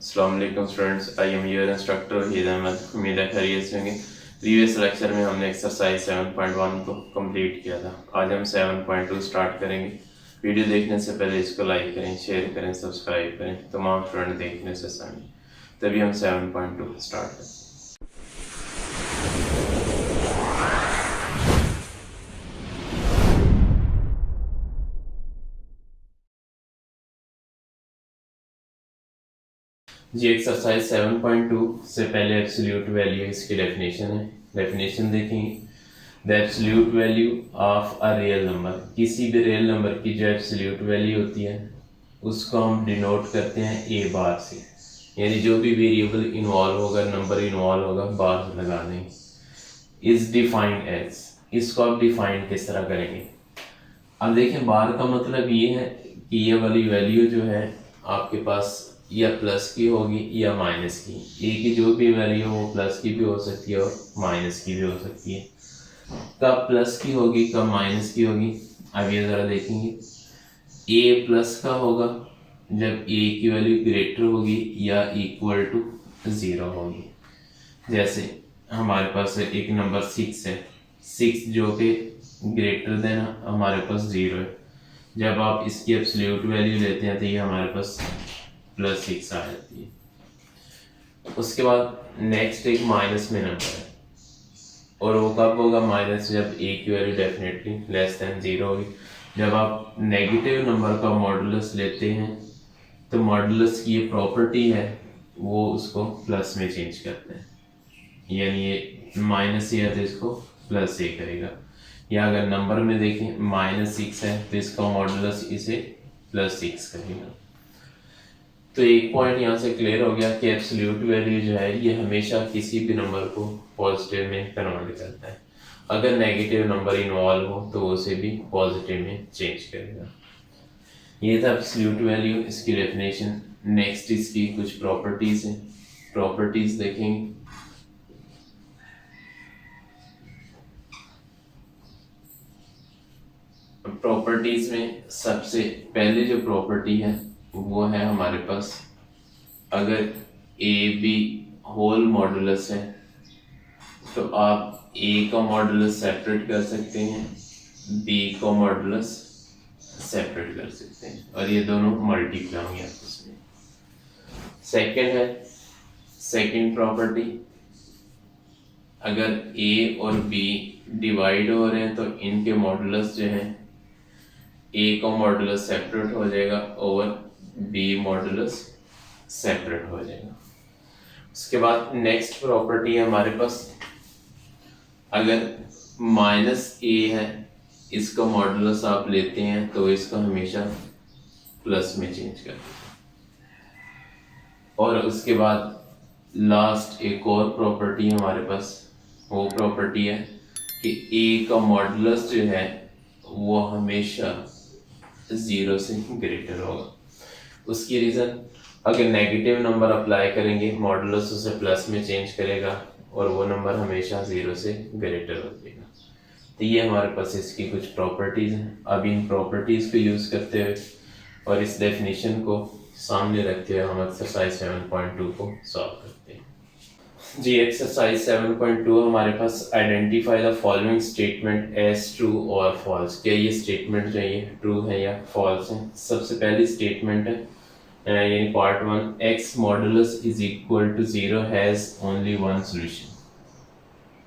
अस्सलाम वालेकुम students, I am your instructor Waheed Ahmad. उम्मीद है खैरियत से होंगे। प्रीवियस लेक्चर में हमने एक्सरसाइज 7.1 को कंप्लीट किया था। आज हम 7.2 स्टार्ट करेंगे। वीडियो देखने से पहले इसको लाइक करें, शेयर करें, सब्सक्राइब करें, तमाम स्टूडेंट देखने से समझें, तभी हम 7.2 स्टार्ट करें। जी, एक्सरसाइज 7.2 से पहले एब्सोल्यूट वैल्यू इसकी डेफिनेशन है। डेफिनेशन देखेंगे। The absolute value of a real number, किसी भी रियल नंबर की जो एब्सोल्यूट वैल्यू होती है उसको हम डिनोट करते हैं ए बार से, यानी जो भी वेरिएबल इन्वॉल्व होगा, नंबर इन्वॉल्व होगा, बार लगा देंगे। इज डिफाइंड एज, इसको आप डिफाइन किस तरह करेंगे। अब देखें, बार का मतलब ये है कि ये वाली वैल्यू जो है आपके पास या प्लस की होगी या माइनस की। ए की जो भी वैल्यू हो वो प्लस की भी हो सकती है और माइनस की भी हो सकती है। कब प्लस की होगी, कब माइनस की होगी, अब ये ज़रा देखेंगे। ए प्लस का होगा जब ए की वैल्यू ग्रेटर होगी या इक्वल टू 0 होगी। जैसे हमारे पास एक नंबर 6 है, 6 जो कि ग्रेटर देन हमारे पास 0 है। जब आप इसकी एब्सोल्यूट वैल्यू लेते हैं तो ये हमारे पास +6 आ जाती है। उसके बाद नेक्स्ट एक माइनस में नंबर है, और वो कब होगा माइनस, जब ए की वैल्यू डेफिनेटली लेस देन 0 होगी। जब आप नेगेटिव नंबर का मॉडुलस लेते हैं तो मॉडुलस की ये प्रॉपर्टी है, वो उसको प्लस में चेंज करते हैं, यानी ये माइनस है तो इसको प्लस ए करेगा। या अगर नंबर में देखें -6 है तो इसका मॉडुलस इसे +6 करेगा। तो एक पॉइंट यहाँ से क्लियर हो गया कि एब्सोल्यूट वैल्यू जो है ये हमेशा किसी भी नंबर को पॉजिटिव में कन्वर्ट करता है। अगर नेगेटिव नंबर इन्वॉल्व हो तो उसे भी पॉजिटिव में चेंज करेगा। ये था एब्सोल्यूट वैल्यू, इसकी डेफिनेशन। नेक्स्ट इसकी कुछ प्रॉपर्टीज हैं, प्रॉपर्टीज देखेंगे। प्रॉपर्टीज में सबसे पहले जो प्रॉपर्टी है वो है हमारे पास, अगर ए बी होल मॉडुलस है तो आप ए का मॉडुलस सेपरेट कर सकते हैं, बी का मॉडुलस सेपरेट कर सकते हैं, और ये दोनों मल्टीप्लाई होंगे आपस में। सेकंड है, सेकंड प्रॉपर्टी, अगर ए और बी डिवाइड हो रहे हैं तो इनके मॉडुलस जो है, ए का मॉडुलस सेपरेट हो जाएगा और बी मॉडुलस सेपरेट हो जाएगा। उसके बाद नेक्स्ट प्रॉपर्टी है हमारे पास, अगर -a है, इसका मॉडुलस आप लेते हैं तो इसको हमेशा प्लस में चेंज कर दें। और उसके बाद लास्ट एक और प्रॉपर्टी हमारे पास, वो प्रॉपर्टी है कि a का मॉडुलस जो है वो हमेशा 0 से ग्रेटर होगा। उसकी रीज़न, अगर नेगेटिव नंबर अप्लाई करेंगे मॉडुलस उसे प्लस में चेंज करेगा और वो नंबर हमेशा 0 से ग्रेटर हो जाएगा। तो ये हमारे पास इसकी कुछ प्रॉपर्टीज़ हैं। अब इन प्रॉपर्टीज़ को यूज़ करते हुए और इस डेफिनेशन को सामने रखते हुए हम एक्सरसाइज 7.2 को सॉल्व करते हैं। जी, एक्सरसाइज 7.2 हमारे पास, identify the following statement as true और फॉल्स। क्या ये स्टेटमेंट जो है ट्रू है या फॉल्स है। सबसे पहली स्टेटमेंट है यानी part 1, x modulus is equal to 0 has only one solution.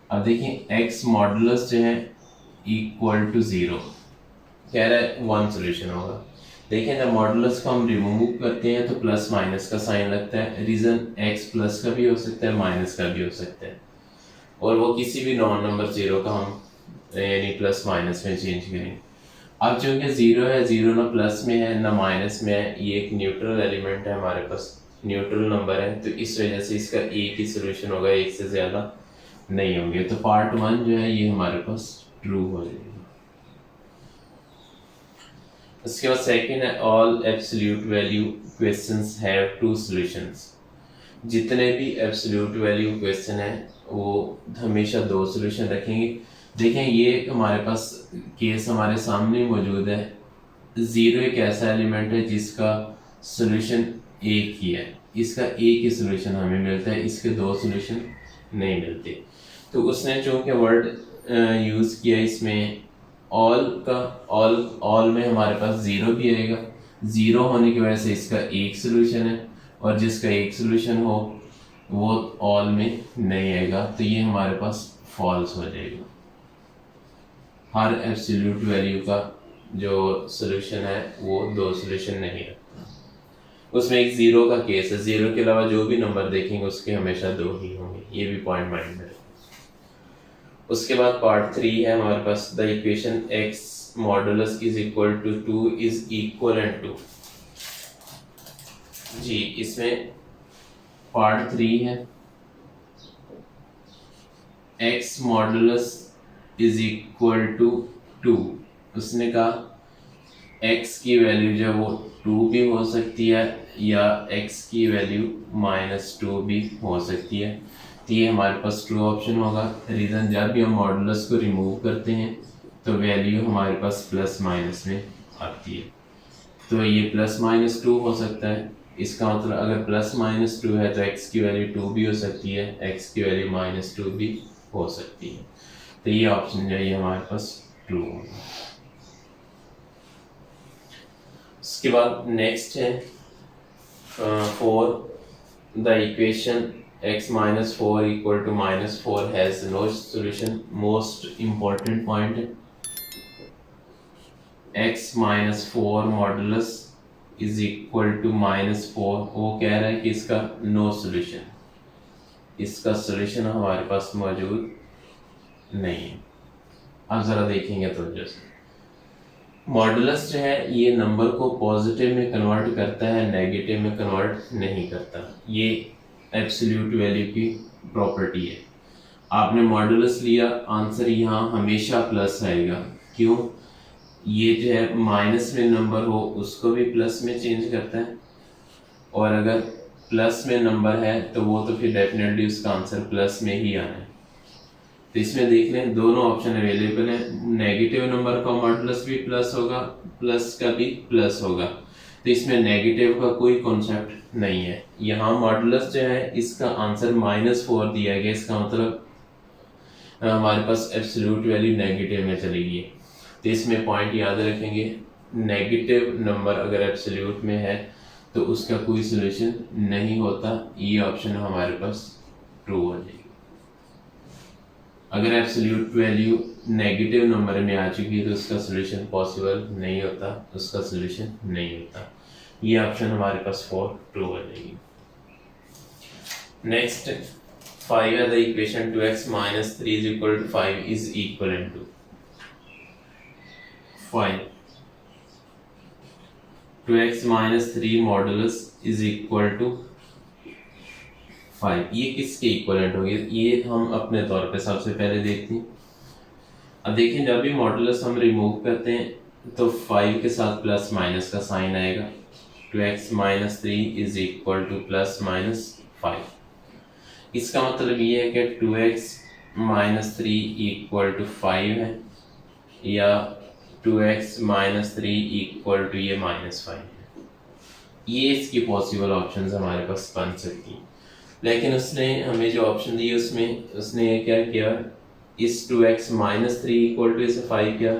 अब देखिए एक्स मॉडुलस जो है इक्वल टू 0 कह रहा है, वन सोल्यूशन होगा। देखें, जब मॉडुलस को हम रिमूव करते हैं तो प्लस माइनस का साइन लगता है। रीज़न, एक्स प्लस का भी हो सकता है, माइनस का भी हो सकता है, और वो किसी भी नॉन नंबर 0 का हम यानी प्लस माइनस में चेंज करेंगे। अब चूँकि 0 है, 0 ना प्लस में है ना माइनस में है, ये एक न्यूट्रल एलिमेंट है हमारे पास, न्यूट्रल नंबर है, तो इस वजह से इसका एक ही सोल्यूशन होगा, एक से ज़्यादा नहीं होंगे। तो पार्ट 1 जो है ये हमारे पास ट्रू हो जाएगा। उसके बाद सेकंड है, all absolute value questions have two solutions. जितने भी एब्सोल्यूट वैल्यू क्वेश्चन है वो हमेशा 2 सॉल्यूशन रखेंगे। देखें, ये हमारे पास केस हमारे सामने मौजूद है ज़ीरो एक ऐसा एलिमेंट है जिसका सोल्यूशन एक ही है, इसका एक ही सोल्यूशन हमें मिलता है, इसके दो सोल्यूशन नहीं मिलते। तो उसने चूँकि वर्ड यूज़ किया इसमें ऑल का, ऑल में हमारे पास ज़ीरो भी आएगा, ज़ीरो होने की वजह से इसका एक सोल्यूशन है, और जिसका एक सोल्यूशन हो वो ऑल में नहीं आएगा, तो ये हमारे पास फॉल्स हो जाएगा। हर एब्सोल्यूट वैल्यू का जो सोल्यूशन है वो दो सोल्यूशन नहीं रखता। उसमें एक ज़ीरो का केस है, ज़ीरो के अलावा जो भी नंबर देखेंगे उसके हमेशा दो ही होंगे, ये भी पॉइंट माइंड में रखें। उसके बाद पार्ट 3 है हमारे पास, the equation x modulus is equal to 2 is equivalent to. जी इसमें पार्ट 3 है, x modulus is equal to 2। उसने कहा x की वैल्यू जो वो 2 भी हो सकती है या x की वैल्यू -2 भी हो सकती है, तो ये हमारे पास ट्रू ऑप्शन होगा। रीज़न जब भी हम मॉडुलस को रिमूव करते हैं तो वैल्यू हमारे पास प्लस माइनस में आती है, तो ये +-2 हो सकता है। इसका मतलब अगर +-2 है तो x की वैल्यू 2 भी हो सकती है, x की वैल्यू -2 भी हो सकती है, तो ये ऑप्शन जो है ये हमारे पास ट्रू होगा। उसके बाद नेक्स्ट है 4, the equation x -4 equal to -4 has no solution. Most important point है, x -4 modulus is equal to -4, वो कह रहा है कि इसका नो सॉल्यूशन, इसका सॉल्यूशन हमारे पास मौजूद नहीं है। अब ज़रा देखेंगे तो जैसे मॉडुलस जो है ये नंबर को पॉजिटिव में कन्वर्ट करता है, नेगेटिव में कन्वर्ट नहीं करता, ये एब्सोल्यूट वैल्यू की प्रॉपर्टी है। आपने मॉडुलस लिया, आंसर यहाँ हमेशा प्लस आएगा, क्यों? ये जो है माइनस में नंबर हो उसको भी प्लस में चेंज करता है, और अगर प्लस में नंबर है तो वो तो फिर डेफिनेटली उसका आंसर प्लस में ही आना है। तो इसमें देख लें दोनों ऑप्शन अवेलेबल हैं, नेगेटिव नंबर का मॉडुलस भी प्लस होगा, प्लस का भी प्लस होगा, तो इसमें नेगेटिव का कोई कॉन्सेप्ट नहीं है। यहाँ मॉडुलस जो है इसका आंसर -4 दिया गया, इसका मतलब हमारे पास एब्सोल्यूट वैल्यू नेगेटिव में चली गई। तो इसमें पॉइंट याद रखेंगे, नेगेटिव नंबर अगर एब्सोल्यूट में है तो उसका कोई सोल्यूशन नहीं होता, ये ऑप्शन हमारे पास ट्रू हो जाएगी। अगर एब्सोल्यूट वैल्यू नेगेटिव नंबर में आ चुकी है तो उसका सोल्यूशन पॉसिबल नहीं होता, उसका सोल्यूशन नहीं होता, ये ऑप्शन हमारे पास 4 ट्रू हो जाएगी। नेक्स्ट 5 है, the equation 2x - 3 is equal to 5 is equivalent to 5। 2x - 3 modulus is equal to 5, ये किसके इक्वलेंट होगी? ये हम अपने तौर पे सबसे पहले देखते हैं। अब देखिए जब भी मॉडुलस हम रिमूव करते हैं तो 5 के साथ प्लस माइनस का साइन आएगा, 2x - 3 इज इक्वल टू +-5। इसका मतलब ये है कि 2x - 3 इक्वल टू 5 है, या 2x - 3 इक्वल टू ये -5 है। ये इसकी पॉसिबल ऑप्शंस हमारे पास बन सकती हैं, लेकिन उसने हमें जो ऑप्शन दी उसमें उसने ये क्या किया, इस 2x - 3 इक्वल टू इसे 5 किया,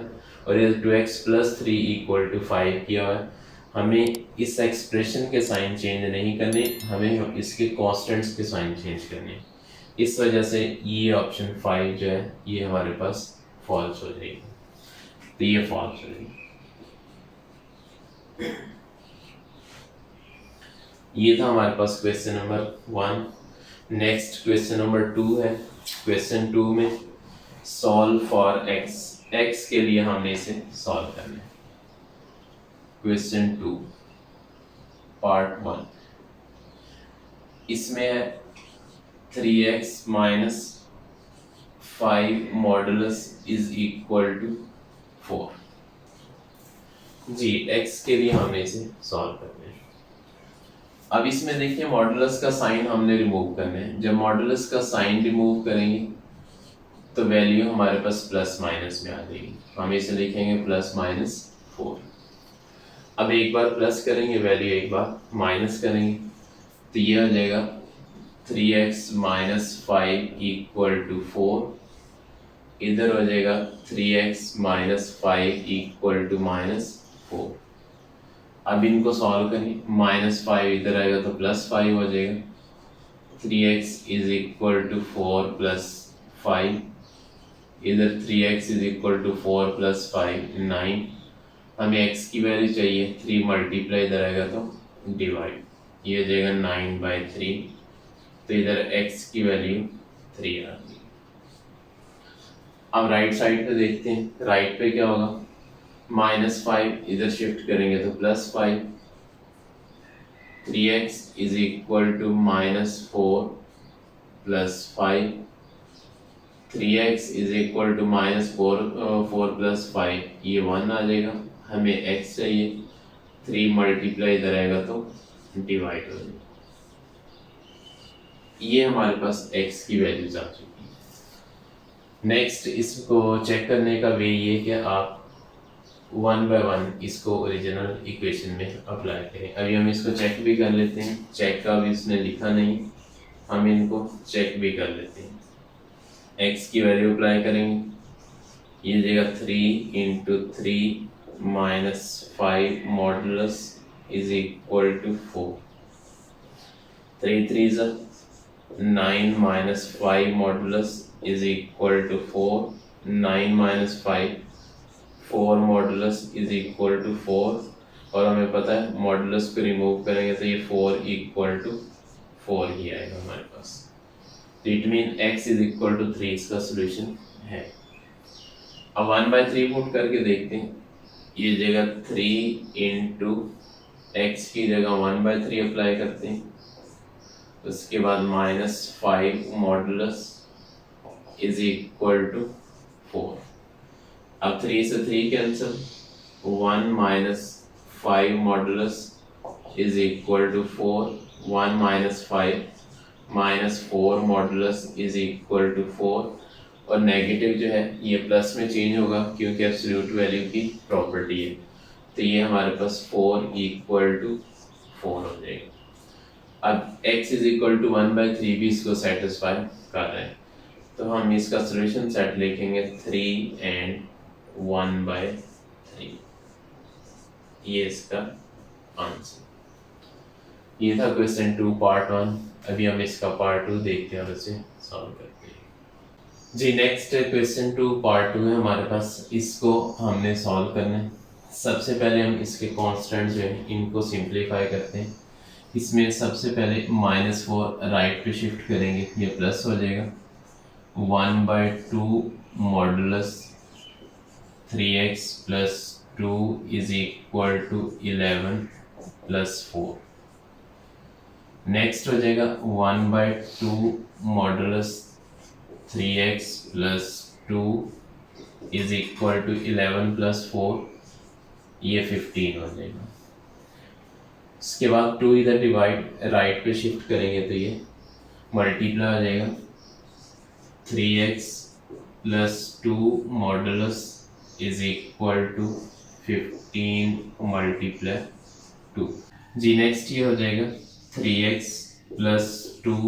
और ये 2x + 3 इक्वल टू 5 किया है। हमें इस एक्सप्रेशन के साइन चेंज नहीं करने, हमें इसके कॉन्स्टेंट्स के साइन चेंज करने। इस वजह से ये ऑप्शन 5 जो है ये हमारे पास फॉल्स हो जाएगी, तो ये फॉल्स हो जाएगी। ये था हमारे पास question number 1। Next question number 2 है। क्वेश्चन 2 में सॉल्व फॉर x के लिए हमने इसे सॉल्व करना है। क्वेश्चन 2 पार्ट 1, इसमें है 3x - 5 modulus is equal to 4। जी x के लिए हमने इसे सॉल्व करना है। अब इसमें देखिए मॉडुलस का साइन हमने रिमूव करना है। जब मॉडुलस का साइन रिमूव करेंगे तो वैल्यू हमारे पास प्लस माइनस में आ जाएगी, हम इसे लिखेंगे +-4। अब एक बार प्लस करेंगे वैल्यू, एक बार माइनस करेंगे, तो ये हो जाएगा 3x माइनस 5 इक्वल टू 4। इधर हो जाएगा 3x minus 5 equal to minus 4। अब इनको सॉल्व करें, -5 इधर आएगा तो +5 हो जाएगा। 3x is equal to 4 plus 5, इधर 3x is equal to 4 plus 5 9। हमें x की वैल्यू चाहिए, 3 मल्टीप्लाई इधर आएगा तो डिवाइड, ये हो जाएगा 9/3। तो इधर x की वैल्यू 3 आ गई। अब राइट साइड पे देखते हैं, राइट पे क्या होगा, -5 इधर शिफ्ट करेंगे तो +5। 3x is equal to -4 plus 5। 3x is equal to -4 plus 5, ये 1 आ जाएगा। हमें x चाहिए, 3 मल्टीप्लाई इधर आएगा तो डिवाइड हो जाएगा। ये हमारे पास x की वैल्यूज आ चुकी है। नेक्स्ट इसको चेक करने का वे ये कि आप 1 बाय 1 इसको ओरिजिनल इक्वेशन में अप्लाई करें। अभी हम इसको चेक भी कर लेते हैं, चेक का भी उसने लिखा नहीं, हम इनको चेक भी कर लेते हैं। x की वैल्यू अप्लाई करेंगे, ये देगा 3 into 3 minus 5 modulus is equal to 4। 3 3 ज़ा 9 minus 5 modulus is equal to 4। 9 minus 5 4 modulus is equal to 4, और हमें पता है मॉडुलस को रिमूव करेंगे तो ये 4 इक्वल टू 4 ही आएगा हमारे पास। तो it mean x is equal to 3 इसका सोल्यूशन है। अब 1/3 पुट करके देखते हैं, ये जगह 3 इंटू एक्स की जगह 1/3 अप्लाई करते हैं, उसके बाद -5 मॉडुलस इज इक्वल टू 4। अब 3 से 3 cancel, 1 minus 5 modulus is equal to 4। 1 minus 5 -4 modulus is equal to 4, और नेगेटिव जो है ये प्लस में चेंज होगा क्योंकि एब्सोल्यूट वैल्यू की प्रॉपर्टी है। तो ये हमारे पास 4 इक्वल टू 4 हो जाएगा। अब x इज इक्वल टू 1/3 भी इसको सेटिस्फाई कर रहे हैं, तो हम इसका सोल्यूशन सेट लिखेंगे 3 एंड 1/3। ये इसका आंसर। ये था क्वेश्चन 2 पार्ट 1। अभी हम इसका पार्ट 2 देखते हैं और उसे सॉल्व करते हैं। जी नेक्स्ट क्वेश्चन 2 पार्ट 2 है हमारे पास, इसको हमने सॉल्व करना है। सबसे पहले हम इसके कांस्टेंट जो है इनको सिंप्लीफाई करते हैं। इसमें सबसे पहले -4 राइट पे शिफ्ट करेंगे, ये प्लस हो जाएगा। 1/2 modulus 3x plus 2 is equal to 11 plus 4। Next हो जाएगा 1/2 modulus 3x plus 2 is equal to 11 plus 4, ये 15 हो जाएगा। उसके बाद 2 इधर डिवाइड राइट पे शिफ्ट करेंगे तो ये मल्टीप्लाई हो जाएगा। 3x plus 2 modulus is equal to 15 multiply 2। जी नेक्स्ट ये हो जाएगा 3x plus 2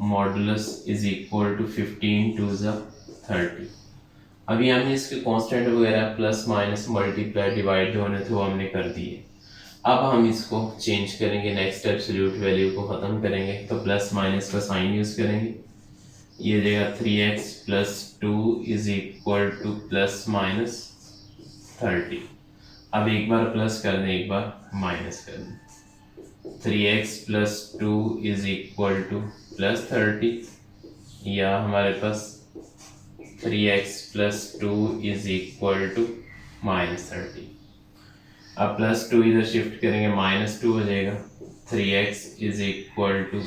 modulus is equal to 15 2 ज़ा 30। अभी हमने इसके कांस्टेंट वगैरह प्लस माइनस मल्टीप्लाई डिवाइड होने थे वो हमने कर दिए। अब हम इसको चेंज करेंगे, नेक्स्ट एब्सोल्यूट वैल्यू को ख़त्म करेंगे तो प्लस माइनस का साइन यूज़ करेंगे। ये देगा 3x plus 2 is equal to plus minus 30। अब एक बार प्लस कर दें, एक बार माइनस कर दें। 3x plus 2 is equal to plus 30, या हमारे पास 3x plus 2 is equal to minus 30। अब प्लस 2 इधर शिफ्ट करेंगे, -2 हो जाएगा। 3x is equal to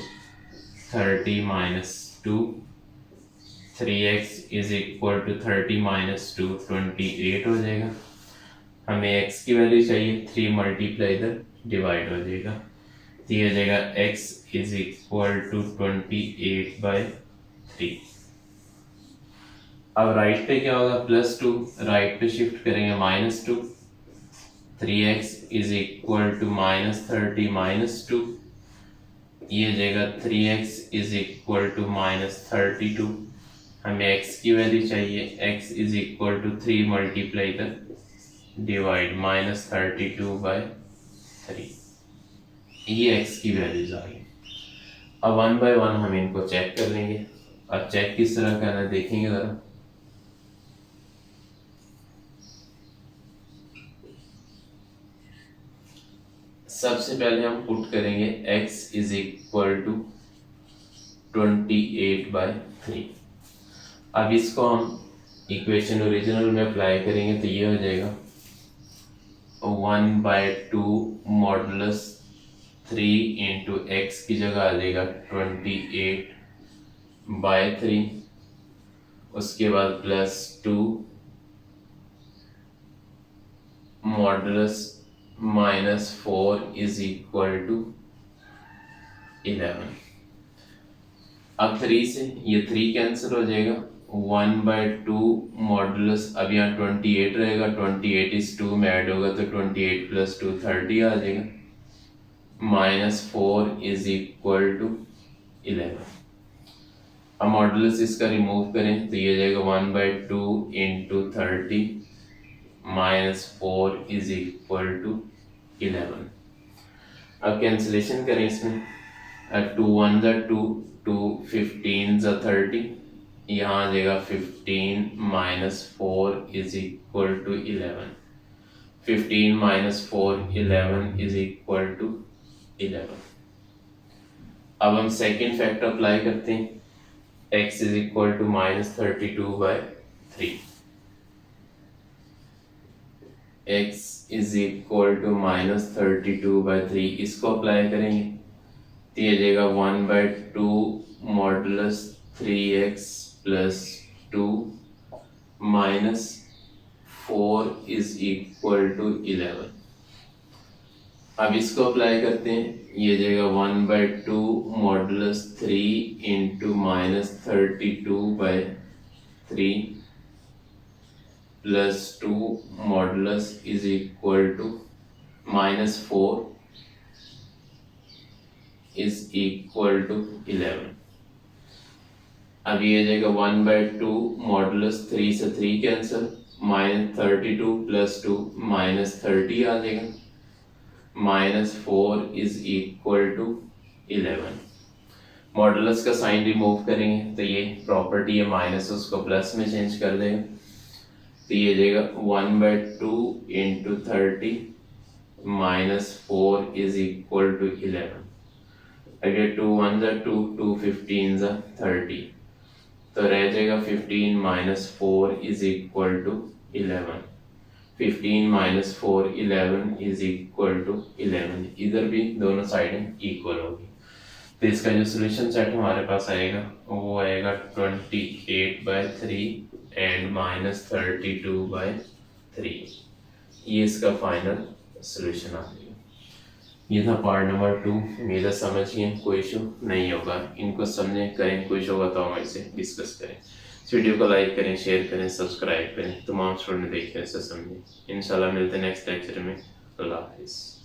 30 minus 2। 3x is equal to 30 minus 2 28 हो जाएगा। हमें x की वैल्यू चाहिए, 3 मल्टीप्लाई इधर डिवाइड हो जाएगा, तो ये हो जाएगा x इज इक्वल टू 28/3। अब राइट पे क्या होगा, +2 राइट पे शिफ्ट करेंगे -2, 3x इज इक्वल टू -30 -2, ये हो जाएगा 3x इज इक्वल टू -32। हमें x की वैल्यू चाहिए, x is equal to 3 multiply कर डिवाइड -32/3, ये x की वैल्यूज आ गई। अब 1 बाय 1 हम इनको चेक कर लेंगे। अब चेक किस तरह करना है देखेंगे जरा। सबसे पहले हम पुट करेंगे x इज इक्वल टू 28/3। अब इसको हम इक्वेशन ओरिजिनल में अप्लाई करेंगे तो ये हो जाएगा 1/2 मॉडुलस 3 इंटू एक्स की जगह आ जाएगा 28/3, उसके बाद +2 मॉडुलस -4 इज इक्वल टू 11। अब 3 से ये 3 कैंसिल हो जाएगा, 1/2 मॉडुलस, अब यहाँ 28 रहेगा, 28 इस 2 में ऐड होगा तो 28 + 2 30 आ जाएगा, -4 इज इक्वल टू 11। अब मॉडुलस इसका रिमूव करें तो ये जाएगा 1/2 इंटू 30 -4 इज इक्वल टू 11। अब कैंसिलेशन करें इसमें, 2 1 ज़ा 2, 2 15 ज़ा 30, यहाँ आ जाएगा 15 -4 is equal to 11। 15 -4 11 is equal to 11। अब हम सेकेंड फैक्टर अप्लाई करते हैं, x is equal to -32/3। x is equal to -32/3, इसको अप्लाई करेंगे तो ये जाएगा 1/2 modulus 3x + 2 -4 is equal to 11। अब इसको अप्लाई करते हैं, ये जाएगा 1/2 modulus 3 into -32/3 +2 modulus is equal to -4 is equal to 11। अब ये जाएगा 1/2 मॉडुलस 3 से 3 कैंसिल, -32 + 2 -30 आ जाएगा, -4 इज इक्वल टू 11। मॉडुलस का साइन रिमूव करेंगे तो ये प्रॉपर्टी है माइनस, उसको प्लस में चेंज कर देंगे तो ये जाएगा 1/2 इंटू 30 -4 इज इक्वल टू 11। अगर 2 1 ज़ा 2, 2 15 ज़ा 30, तो रह जाएगा 15 -4 is equal to 11। 15 - 4 11 is equal to 11, इधर भी दोनों साइडें इक्वल होगी। तो इसका जो सोल्यूशन सेट हमारे पास आएगा वो आएगा 28/3 एंड -32/3, ये इसका फाइनल सोल्यूशन आ जाएगा। ये था पार्ट नंबर 2। मेरा समझिए, कोई इशू नहीं होगा, इनको समझें करें, कोई इशू होगा तो हम इसे डिस्कस करें। इस वीडियो को लाइक करें, शेयर करें, सब्सक्राइब करें, तमाम स्टूडेंट देखें, इसे समझें। इंशाल्लाह मिलते हैं नेक्स्ट लेक्चर में। अल्लाह हाफिज़।